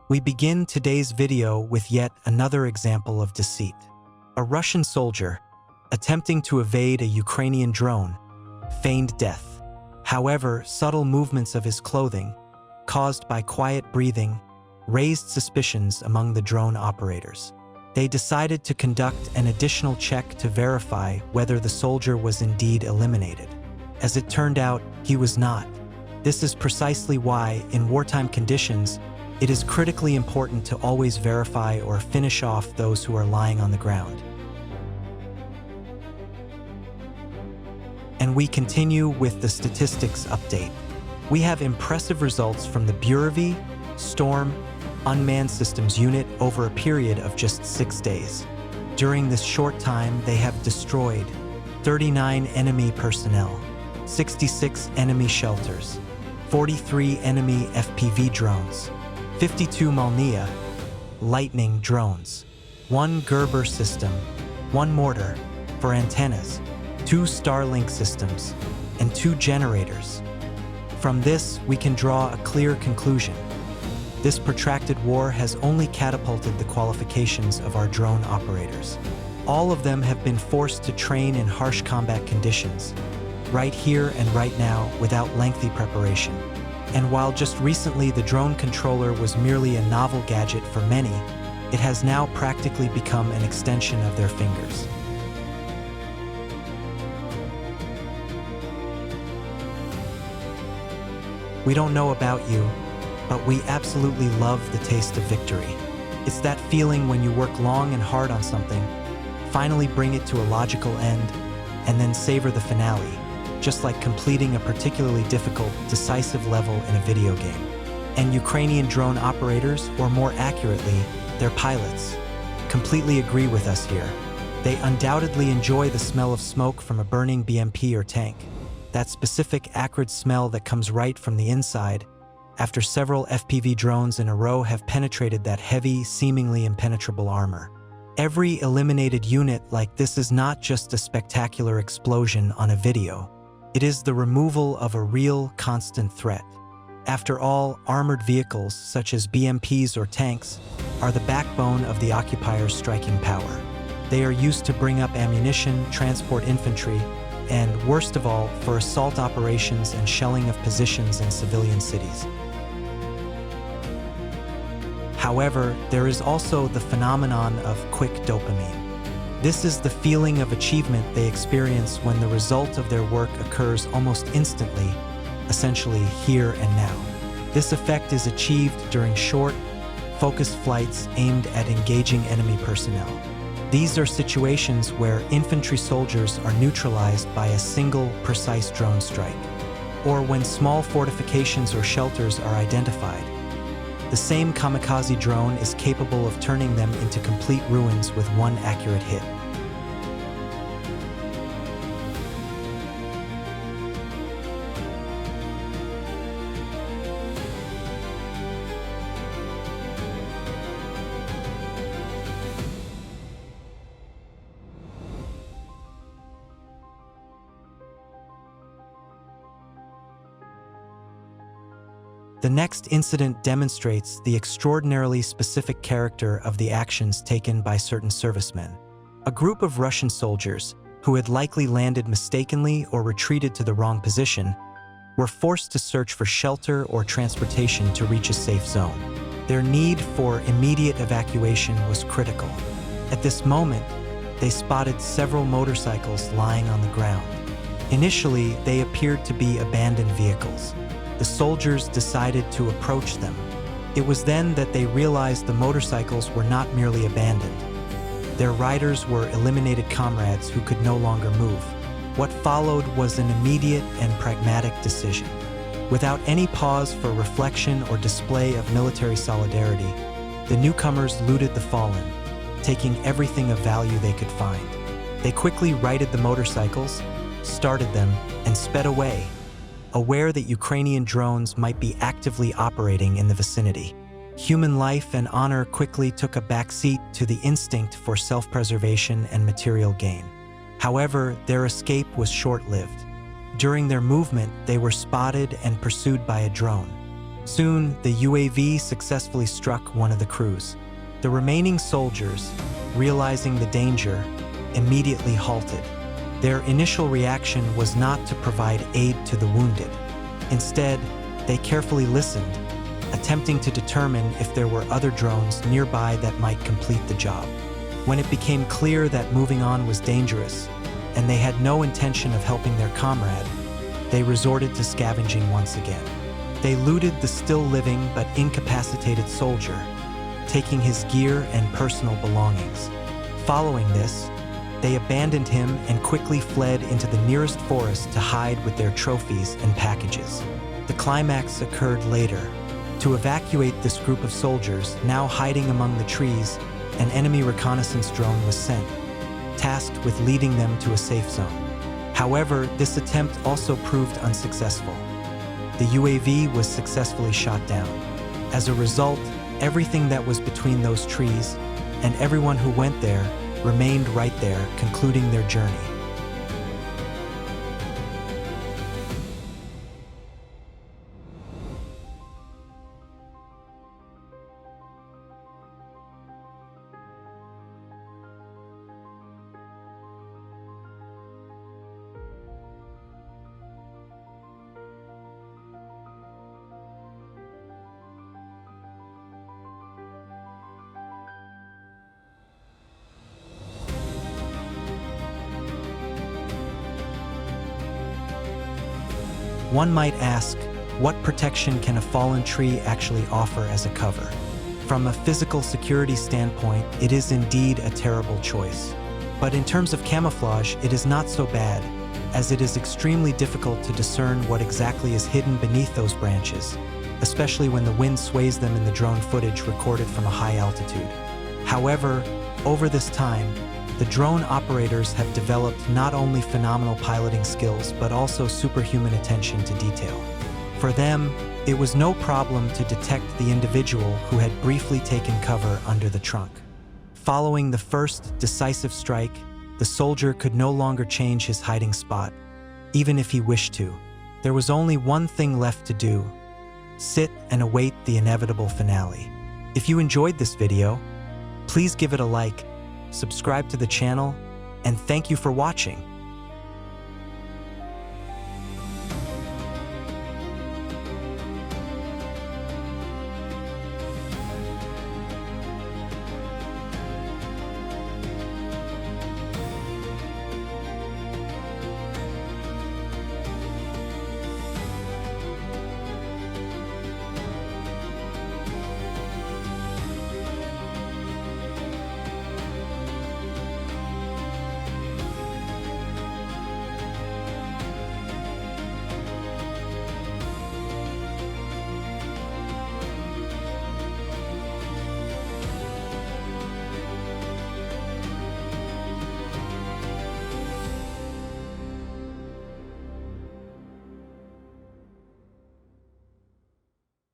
We begin today's video with yet another example of deceit. A Russian soldier, attempting to evade a Ukrainian drone, feigned death. However, subtle movements of his clothing, caused by quiet breathing, raised suspicions among the drone operators. They decided to conduct an additional check to verify whether the soldier was indeed eliminated. As it turned out, he was not. This is precisely why, in wartime conditions, it is critically important to always verify or finish off those who are lying on the ground. And we continue with the statistics update. We have impressive results from the Burevi Storm Unmanned Systems Unit over a period of just 6 days. During this short time, they have destroyed 39 enemy personnel, 66 enemy shelters, 43 enemy FPV drones, 52 Molniya Lightning drones, 1 Gerber system, 1 mortar for antennas, 2 Starlink systems, and 2 generators. From this, we can draw a clear conclusion. This protracted war has only catapulted the qualifications of our drone operators. All of them have been forced to train in harsh combat conditions, right here and right now, without lengthy preparation. And while just recently the drone controller was merely a novel gadget for many, it has now practically become an extension of their fingers. We don't know about you, but we absolutely love the taste of victory. It's that feeling when you work long and hard on something, finally bring it to a logical end, and then savor the finale, just like completing a particularly difficult, decisive level in a video game. And Ukrainian drone operators, or more accurately, their pilots, completely agree with us here. They undoubtedly enjoy the smell of smoke from a burning BMP or tank, that specific acrid smell that comes right from the inside after several FPV drones in a row have penetrated that heavy, seemingly impenetrable armor. Every eliminated unit like this is not just a spectacular explosion on a video. It is the removal of a real, constant threat. After all, armored vehicles, such as BMPs or tanks, are the backbone of the occupier's striking power. They are used to bring up ammunition, transport infantry, and, worst of all, for assault operations and shelling of positions in civilian cities. However, there is also the phenomenon of quick dopamine. This is the feeling of achievement they experience when the result of their work occurs almost instantly, essentially here and now. This effect is achieved during short, focused flights aimed at engaging enemy personnel. These are situations where infantry soldiers are neutralized by a single, precise drone strike, or when small fortifications or shelters are identified. The same kamikaze drone is capable of turning them into complete ruins with one accurate hit. The next incident demonstrates the extraordinarily specific character of the actions taken by certain servicemen. A group of Russian soldiers, who had likely landed mistakenly or retreated to the wrong position, were forced to search for shelter or transportation to reach a safe zone. Their need for immediate evacuation was critical. At this moment, they spotted several motorcycles lying on the ground. Initially, they appeared to be abandoned vehicles. The soldiers decided to approach them. It was then that they realized the motorcycles were not merely abandoned. Their riders were eliminated comrades who could no longer move. What followed was an immediate and pragmatic decision. Without any pause for reflection or display of military solidarity, the newcomers looted the fallen, taking everything of value they could find. They quickly righted the motorcycles, started them, and sped away, aware that Ukrainian drones might be actively operating in the vicinity. Human life and honor quickly took a backseat to the instinct for self-preservation and material gain. However, their escape was short-lived. During their movement, they were spotted and pursued by a drone. Soon, the UAV successfully struck one of the crews. The remaining soldiers, realizing the danger, immediately halted. Their initial reaction was not to provide aid to the wounded. Instead, they carefully listened, attempting to determine if there were other drones nearby that might complete the job. When it became clear that moving on was dangerous, and they had no intention of helping their comrade, they resorted to scavenging once again. They looted the still living but incapacitated soldier, taking his gear and personal belongings. Following this, they abandoned him and quickly fled into the nearest forest to hide with their trophies and packages. The climax occurred later. To evacuate this group of soldiers, now hiding among the trees, an enemy reconnaissance drone was sent, tasked with leading them to a safe zone. However, this attempt also proved unsuccessful. The UAV was successfully shot down. As a result, everything that was between those trees and everyone who went there remained right there, concluding their journey. One might ask, what protection can a fallen tree actually offer as a cover? From a physical security standpoint, it is indeed a terrible choice. But in terms of camouflage, it is not so bad, as it is extremely difficult to discern what exactly is hidden beneath those branches, especially when the wind sways them in the drone footage recorded from a high altitude. However, over this time, the drone operators have developed not only phenomenal piloting skills, but also superhuman attention to detail. For them, it was no problem to detect the individual who had briefly taken cover under the trunk. Following the first decisive strike, the soldier could no longer change his hiding spot, even if he wished to. There was only one thing left to do: sit and await the inevitable finale. If you enjoyed this video, please give it a like, subscribe to the channel, and thank you for watching.